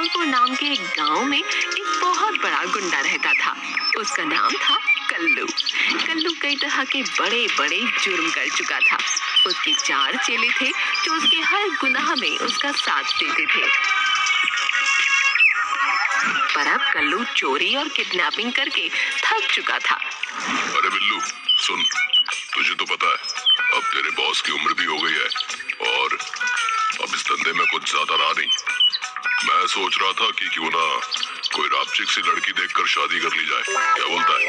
जमालपुर नाम के एक गांव में एक बहुत बड़ा गुंडा रहता था। उसका नाम था कल्लू। कल्लू कई तरह के बड़े बड़े जुर्म कर चुका था। उसके 4 चेले थे जो उसके हर गुनाह में उसका साथ देते थे। पर अब कल्लू चोरी और किडनैपिंग करके थक चुका था। अरे बिल्लू सुन, तुझे तो पता है अब तेरे बॉस की उम्र भी हो गई है और अब इस धंधे में कुछ ज्यादा रहा नहीं। मैं सोच रहा था कि क्यों ना कोई रापचिक सी लड़की देखकर शादी कर ली जाए, क्या बोलता है?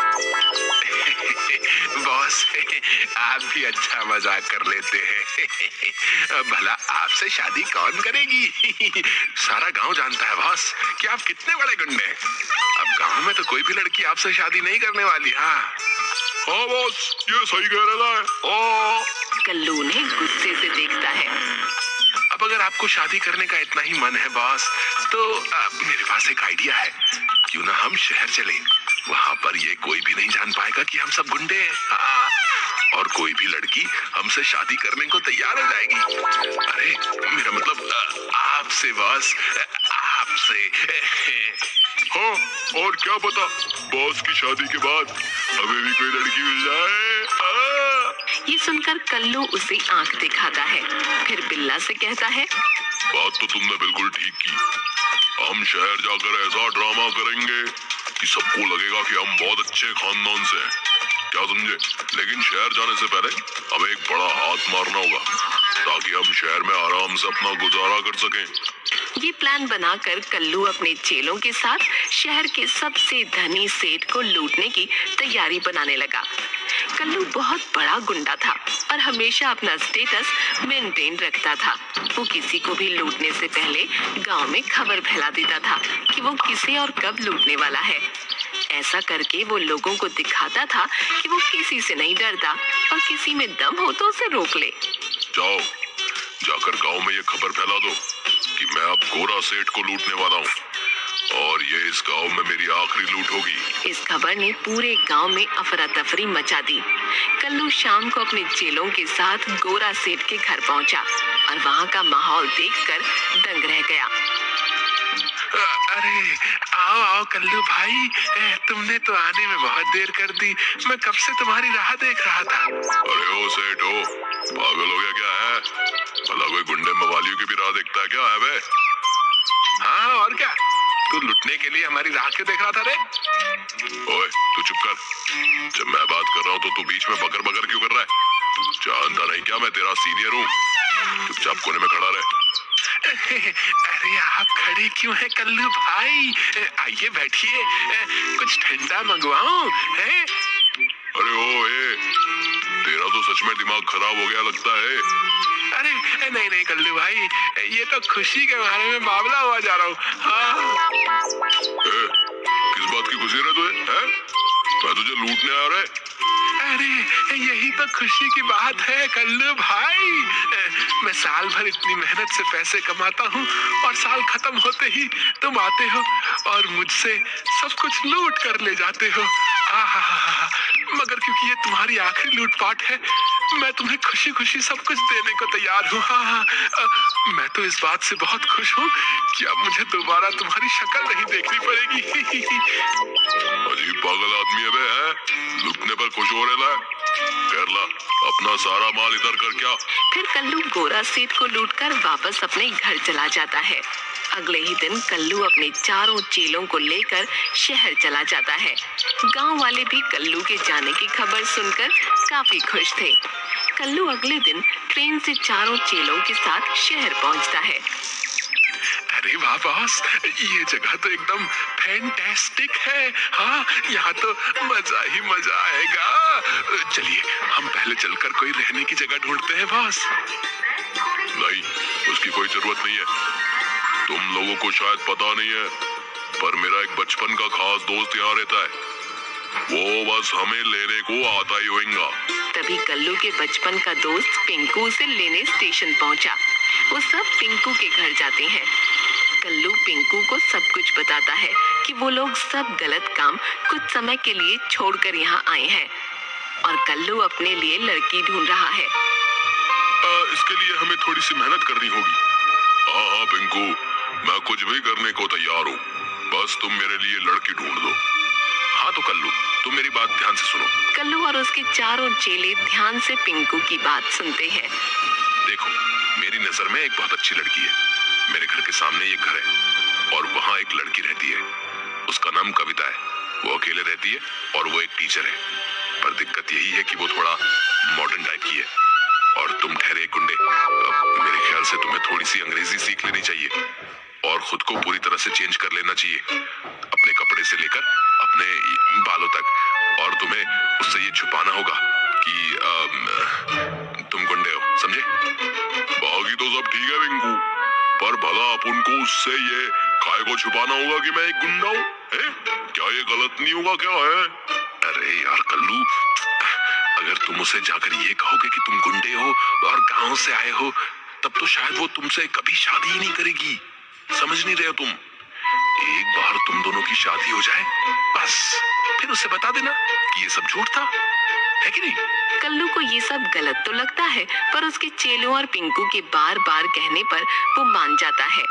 बॉस आप भी अच्छा मजाक कर लेते हैं। भला आपसे शादी कौन करेगी? सारा गांव जानता है बॉस कि आप कितने बड़े गुंडे हैं। अब गांव में तो कोई भी लड़की आपसे शादी नहीं करने वाली। हाँ बॉस, ये सही कह रहा है। कल्लू ने गुस्से से देखता है। अब अगर आपको शादी करने का इतना ही मन है बॉस, तो मेरे पास एक आइडिया है। क्यों ना हम शहर चलें? वहाँ पर ये कोई भी नहीं जान पाएगा कि हम सब गुंडे हैं। और कोई भी लड़की हमसे शादी करने को तैयार हो जाएगी। अरे मेरा मतलब आपसे बॉस, आपसे। हाँ, और क्या पता बॉस की शादी के बाद हमें भी कोई लड़की मिल जाए। ये सुनकर कल्लू उसे आंख दिखाता है, फिर बिल्ला से कहता है, बात तो तुमने बिल्कुल ठीक की। हम शहर जाकर ऐसा ड्रामा करेंगे कि सबको लगेगा कि हम बहुत अच्छे खानदान से हैं, क्या समझे? लेकिन शहर जाने से पहले हमें एक बड़ा हाथ मारना होगा ताकि हम शहर में आराम से अपना गुजारा कर सकें। ये प्लान बनाकर कल्लू अपने चेलों के साथ शहर के सबसे धनी सेठ को लूटने की तैयारी बनाने लगा। कल्लू बहुत बड़ा गुंडा था और हमेशा अपना स्टेटस मेंटेन रखता था। वो किसी को भी लूटने से पहले गांव में खबर फैला देता था कि वो किसे और कब लूटने वाला है। ऐसा करके वो लोगों को दिखाता था कि वो किसी से नहीं डरता और किसी में दम हो तो उसे रोक ले। जाओ, जाकर गांव में ये खबर फैला दो कि मैं अब गोरा सेठ को लूटने वाला हूँ और ये इस गांव में मेरी आखिरी लूट होगी। इस खबर ने पूरे गांव में अफरा तफरी मचा दी। कल्लू शाम को अपने चेलों के साथ गोरा सेठ के घर पहुंचा और वहां का माहौल देखकर दंग रह गया। अरे आओ आओ कल्लू भाई, तुमने तो आने में बहुत देर कर दी। मैं कब से तुम्हारी राह देख रहा था। अरे ओ सेठ हो, पागल हो गया क्या है? भला कोई गुंडे मवालियों की भी राह देखता है क्या है बे? हाँ और क्या, तू लुटने के लिए हमारी राह क्यों देख रहा था रे? ओए तू चुप कर। जब मैं बात कर रहा हूँ तो तू बीच में बकर बकर क्यों कर रहा है? जानता नहीं क्या मैं तेरा सीनियर हूँ? चुपचाप कोने में खड़ा रहे। अरे आप खड़े क्यों हैं कल्लू भाई? आइए बैठिए, कुछ ठंडा मंगवाऊं? अरे ओ तेरा तो सच में दिमाग खराब हो गया लगता है। अरे नहीं नहीं कल्लू भाई, ये तो खुशी के बारे में बावला हुआ जा रहा हूँ। हाँ। किस बात की खुशी रहे तुझे? मैं तुझे लूटने आ रहा है? अरे यही तो खुशी की बात है कल्लू भाई। मैं साल भर इतनी मेहनत से पैसे कमाता हूँ और साल खत्म होते ही तुम आते हो और मुझसे सब कुछ लूट कर ले जाते हो। मगर क्योंकि ये तुम्हारी आखिरी लूटपाट है, मैं तुम्हें खुशी खुशी सब कुछ देने को तैयार हूँ। मैं तो इस बात से बहुत खुश हूँ कि अब मुझे दोबारा तुम्हारी शक्ल नहीं देखनी पड़ेगी। अजीब पागल आदमी है बे, है? लूटने पर खुश हो रहा है? कर ला, अपना सारा माल इधर कर क्या। फिर कल्लू गोरा सेठ को लूटकर वापस अपने घर चला जाता है। अगले ही दिन कल्लू अपने चारों चेलों को लेकर शहर चला जाता है। गांव वाले भी कल्लू के जाने की खबर सुनकर काफी खुश थे। कल्लू अगले दिन ट्रेन से चारों चेलों के साथ शहर पहुंचता है। अरे वाह बॉस, ये जगह तो एकदम फैंटास्टिक है। हाँ, यहाँ तो मजा ही मजा आएगा। चलिए हम पहले चलकर कोई रहने की जगह ढूंढते हैं बॉस। नहीं, उसकी कोई जरूरत नहीं है। तुम लोगों को शायद पता नहीं है, पर मेरा एक बचपन का खास दोस्त यहाँ रहता है। वो बस हमें लेने को आता ही होगा। तभी कल्लू के बचपन का दोस्त पिंकू उसे लेने स्टेशन पहुंचा। वो सब पिंकू के घर जाते हैं। कल्लू पिंकू को सब कुछ बताता है कि वो लोग सब गलत काम कुछ समय के लिए छोड़कर यहाँ आए हैं और कल्लू अपने लिए लड़की ढूंढ रहा है। इसके लिए हमें थोड़ी सी मेहनत करनी होगी। हाँ हाँ पिंकू, मैं कुछ भी करने को तैयार हूँ, बस तुम मेरे लिए लड़की ढूंढ दो। हाँ तो कल्लू, तुम मेरी बात ध्यान से सुनो। कल्लू और उसके चारों चेले ध्यान से पिंकू की बात सुनते हैं। देखो, मेरी नजर में एक बहुत अच्छी लड़की है। मेरे घर के सामने एक घर है और वहाँ एक लड़की रहती है। उसका नाम कविता है। वो अकेले रहती है और वो एक टीचर है। पर दिक्कत यही है कि वो थोड़ा मॉडर्न टाइप की है और तुम ठहरे एक गुंडे। मेरे ख्याल से तुम्हें थोड़ी सी अंग्रेजी सीख लेनी चाहिए और खुद को पूरी तरह से चेंज कर लेना चाहिए, अपने कपड़े से लेकर अपने बालों तक। और तुम्हें उससे ये छुपाना होगा कि तुम गुंडे हो, समझे? बाकी तो सब ठीक है पिंकू, पर भला अपन को उससे ये काय को छुपाना होगा कि मैं एक गुंडा हूँ? क्या ये गलत नहीं होगा क्या है? अरे यार कल्लू, अगर तुम उसे जाकर ये कहोगे कि तुम गुंडे हो और गांव से आए हो, तब तो शायद वो तुमसे कभी शादी ही नहीं करेगी। समझ नहीं रहे हो तुम? एक बार तुम दोनों की शादी हो जाए, बस फिर उसे बता देना कि ये सब झूठ था, है कि नहीं? कल्लू को ये सब गलत तो लगता है, पर उसके चेलों और पिंकू के बार बार कहने पर वो मान जाता है।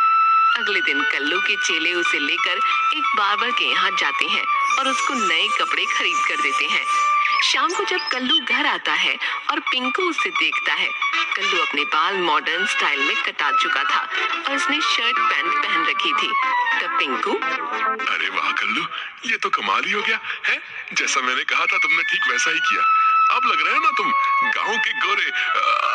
अगले दिन कल्लू के चेले उसे लेकर एक बार्बर के यहाँ जाते हैं और उसको नए कपड़े खरीद कर देते हैं। शाम को जब कल्लू घर आता है और पिंकू उसे देखता है, कल्लू अपने बाल मॉडर्न स्टाइल में कटा चुका था और उसने शर्ट पैंट पहन रखी थी। तब पिंकू, अरे वाह कल्लू, ये तो कमाल ही हो गया है। जैसा मैंने कहा था तुमने ठीक वैसा ही किया। अब लग रहा है ना तुम गांव के गोरे,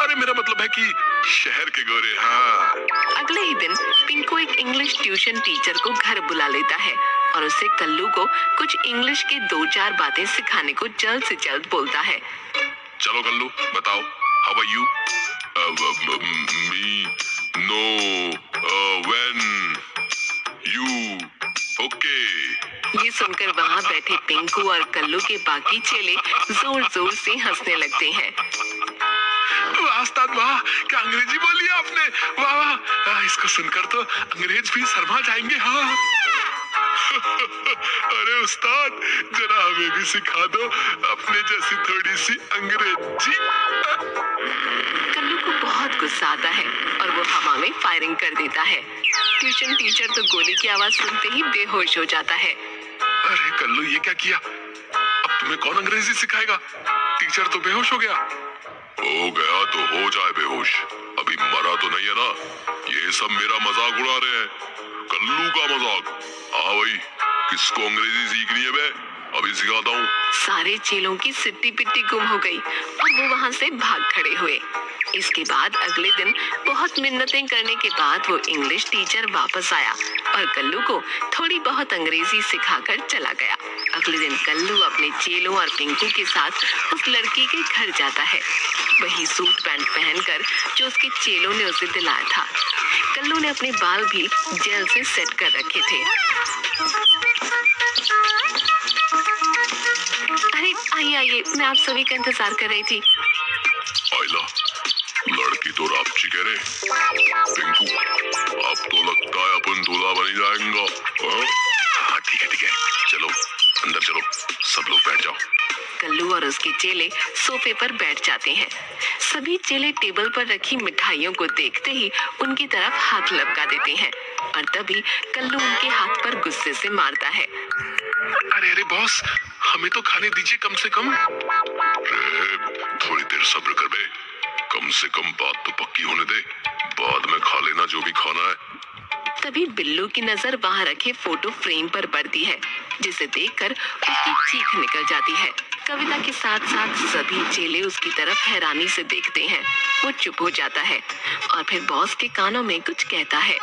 अरे मेरा मतलब है कि शहर के गोरे। हाँ। अगले ही दिन पिंकू एक इंग्लिश ट्यूशन टीचर को घर बुला लेता है और उससे कल्लू को कुछ इंग्लिश की 2-4 बातें सिखाने को जल्द से जल्द बोलता है। चलो कल्लू, बताओ, how are you? Me no when you okay. ये सुनकर वहाँ बैठे पिंकू और कल्लू के बाकी चेले जोर जोर से हंसने लगते हैं। वाह उस्ताद वाह, क्या अंग्रेजी बोली आपने, वाह वाह। इसको सुनकर तो अंग्रेज भी शर्मा जाएंगे। हाँ अरे उस्ताद, जरा हमें भी सिखा दो अपने जैसी थोड़ी सी अंग्रेजी। कल्लू को बहुत गुस्सा आता है और वो हवा में फायरिंग कर देता है। ट्यूशन टीचर तो गोली की आवाज सुनते ही बेहोश हो जाता है। अरे कल्लू, ये क्या किया? अब तुम्हें कौन अंग्रेजी सिखाएगा? टीचर तो बेहोश हो गया। हो गया तो हो जाए बेहोश, अभी मरा तो नहीं है ना। ये सब मेरा मजाक उड़ा रहे हैं, कल्लू का मजाक। हाँ भाई, किसको अंग्रेजी सीखनी है? मैं अभी सिखाता हूँ। सारे चेलों की सिट्टी पिट्टी गुम हो गई और वो वहाँ से भाग खड़े हुए। इसके बाद अगले दिन बहुत मिन्नतें करने के बाद वो इंग्लिश टीचर वापस आया और कल्लू को थोड़ी बहुत अंग्रेजी सिखाकर चला गया। अगले दिन कल्लू अपने चेलों और पिंकू के साथ उस लड़की के घर जाता है, वही सूट पैंट पहनकर जो उसके चेलों ने उसे दिलाया था। कल्लू ने अपने बाल भी जेल से सेट कर रखे थे। अरे आइए आइए, मैं आप सभी का इंतजार कर रही थी। आइला, लड़की तो रापची कह रहे। पिंकू, अब तो लगता है अपन दूल्हा बन जाएंगा। हाँ ठीक है, चलो अंदर चलो, सब लोग बैठ जाओ। कल्लू और उसके चेले सोफे पर बैठ जाते हैं। सभी चेले टेबल पर रखी मिठाइयों को देखते ही उनकी तरफ हाथ लपका देते हैं और तभी कल्लू उनके हाथ पर गुस्से से मारता है। अरे अरे बॉस, हमें तो खाने दीजिए कम से कम। थोड़ी देर सब्र कर बे, कम से कम बात तो पक्की होने दे, बाद में खा लेना जो भी खाना है। तभी बिल्लू की नजर वहाँ रखे फोटो फ्रेम पर पड़ती है, जिसे देखकर उसकी चीख निकल जाती है। कविता के साथ साथ सभी चेले उसकी तरफ हैरानी से देखते हैं। वो चुप हो जाता है और फिर बॉस के कानों में कुछ कहता है।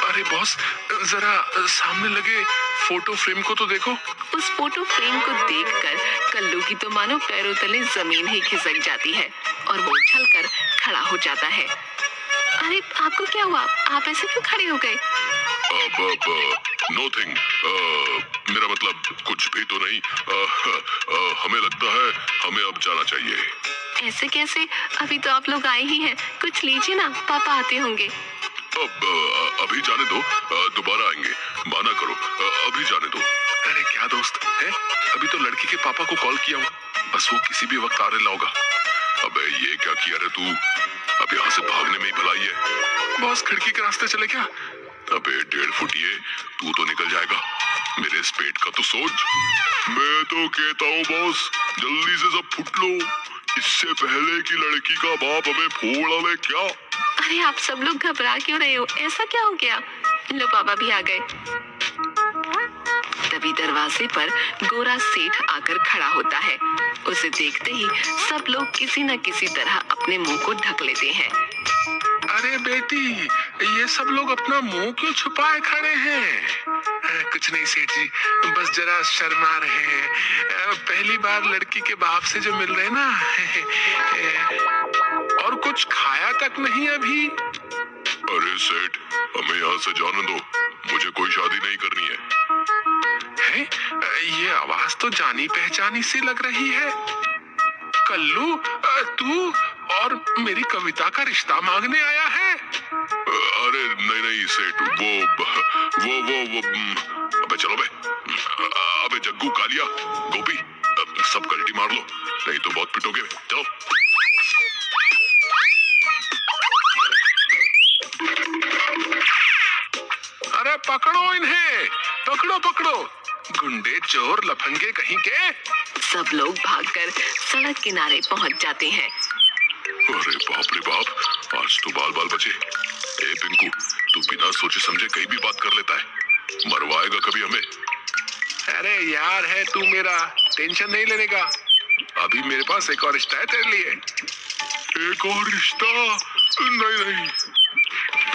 अरे बॉस, जरा सामने लगे फोटो फ्रेम को तो देखो। उस फोटो फ्रेम को देखकर कल्लू की तो मानो पैरों तले जमीन ही खिसक जाती है और वो उछलकर खड़ा हो जाता है। अरे आपको क्या हुआ? आप ऐसे क्यों खड़े हो गए? नोथिंग, मेरा मतलब कुछ भी तो नहीं। हमें लगता है हमें अब जाना चाहिए। ऐसे कैसे? अभी तो आप लोग आए ही हैं, कुछ लीजिए ना, पापा आते होंगे। अब अभी जाने दो, दोबारा आएंगे, माना करो, अभी जाने दो। अरे क्या दोस्त है, अभी तो लड़की के पापा को कॉल किया हूँ, बस वो किसी भी वक्त आ रहा होगा। अबे ये क्या किया रे तू? अब यहाँ से भागने में ही भलाई है। बॉस खिड़की के रास्ते चले क्या? अबे 1.5 फुटिए, तू तो निकल जाएगा। मेरे इस पेट का तो सोच। मैं तो कहता हूँ बॉस, जल्दी से सब फुट लो, इससे पहले कि लड़की का बाप हमें फोड़ ले। क्या? अरे आप सब लोग घबरा क्यों रहे हो? ऐसा क्या हो गया? लो बाबा भी आ गए। तभी दरवाजे पर गोरा सेठ आकर खड़ा होता है। उसे देखते ही सब लोग किसी न किसी तरह अपने मुंह को ढक लेते हैं। अरे बेटी, ये सब लोग अपना मुंह क्यों छुपाए खड़े हैं? कुछ नहीं सेठ जी, बस जरा शर्मा रहे हैं। पहली बार लड़की के बाप से जो मिल रहे हैं ना। और कुछ खाया तक नहीं अभी। अरे सेठ, हमें यहाँ से जाने दो, मुझे कोई शादी नहीं करनी है। ये आवाज तो जानी पहचानी सी लग रही है। कल्लू, तू और मेरी कविता का रिश्ता मांगने आया है? अरे नहीं नहीं सेठ, वो अबे चलो बे। अबे जग्गू, कालिया, गोपी, सब कल्टी मार लो, नहीं तो बहुत पिटोगे। चलो। अरे पकड़ो इन्हें, पकड़ो पकड़ो, गुंडे चोर लफंगे कहीं के। सब लोग भागकर सड़क किनारे पहुंच जाते हैं। अरे बाप रे बाप, आज तो बाल बाल बचे। ए पिंकू, तू बिना सोचे समझे कहीं भी बात कर लेता है, मरवाएगा कभी हमें। अरे यार है तू मेरा, टेंशन नहीं लेने का। अभी मेरे पास एक और रिश्ता है तेरे लिए। एक और रिश्ता? नहीं नहीं।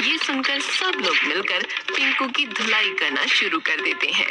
ये सुनकर सब लोग मिलकर पिंकू की धुलाई करना शुरू कर देते हैं।